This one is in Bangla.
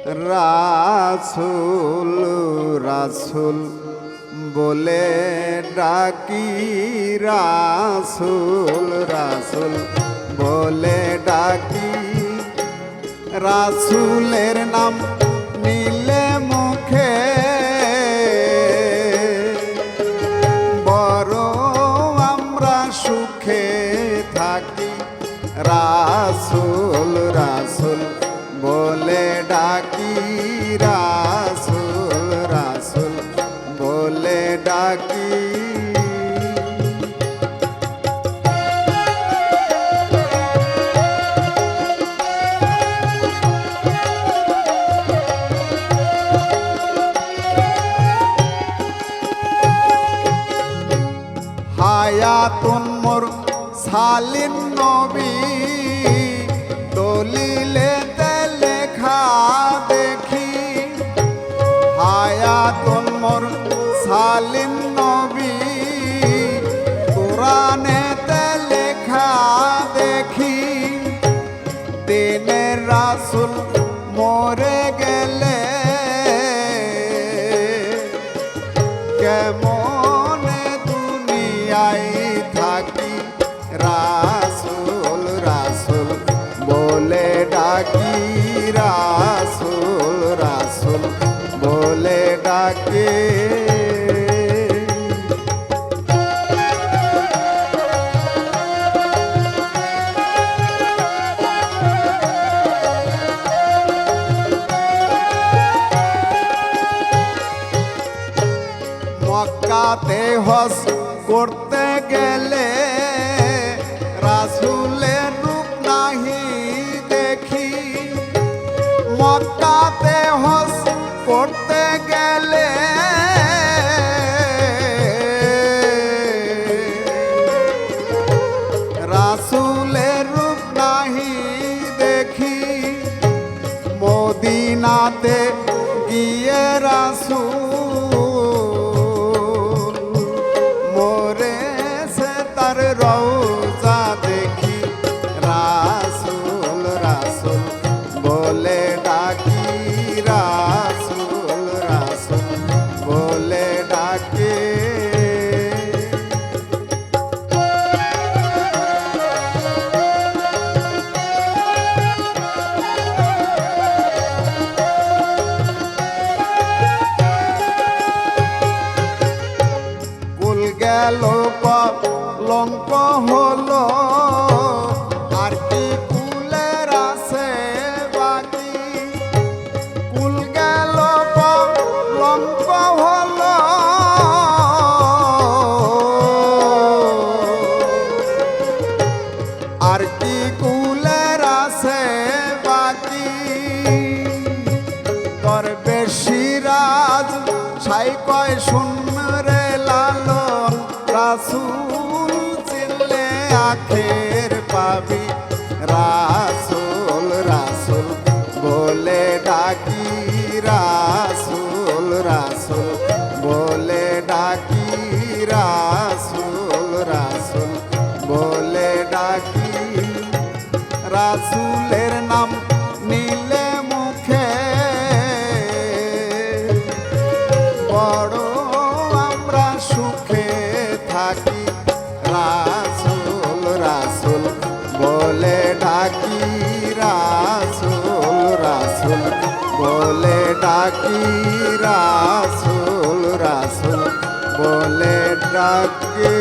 রাসূল রাসূল বলে ডাকি, রাসূল রাসূল বলে ডাকি। রাসূলের নাম নিলে মুখে বড় আমরা সুখে থাকি। রাসূল রাসূল বলে ডাকি, রাসূল রাসূল বলে ডাকি। হায়াতুন মোর সালিম নবী দলিলেতে লেখা দেখি। হায়াতুন মোর সালিম নবী কুরআনেতে লেখা দেখি। দিনের রাসূল মরে গেলে কেমন দুনিয়ায় থাকি। রাসূল রাসূল বলে ডাকি, রাসূল রাসূল বলে ডাকে। মক্কাতে হজ করতে গেলে রাসূলের রূপ নাহি দেখি। মক্কাতে হজ করতে গেলে রাসূলের রূপ নাহি দেখি। মদিনাতে গিয়ে রাসূল রওজা দেখি। রাসূল রাসূল বলে ডাকি, রাসূল রাসূল বলে ডাকে। কুল গেল লঙ্ক হলো আর কি কুলের আছে বাকি। কুল গেল লঙ্ক হলো আর কি কুলের আছে বাকি। তোর বেশি রাজ ছাই কয় শূন্য রে লালন। রাসূল চিনলে আখের পাবি। রাসূল রাসূল বলে ডাকি, রাসূল রাসূল বলে ডাকি, রাসূল রাসূল বলে ডাকি। রাসূলের নাম নিলে মুখে বড় আমরা সুখে থাকি। রাসূল রাসূল বলে ডাকি, রাসূল রাসূল বলে ডাকি, রাসূল রাসূল বলে ডাকে।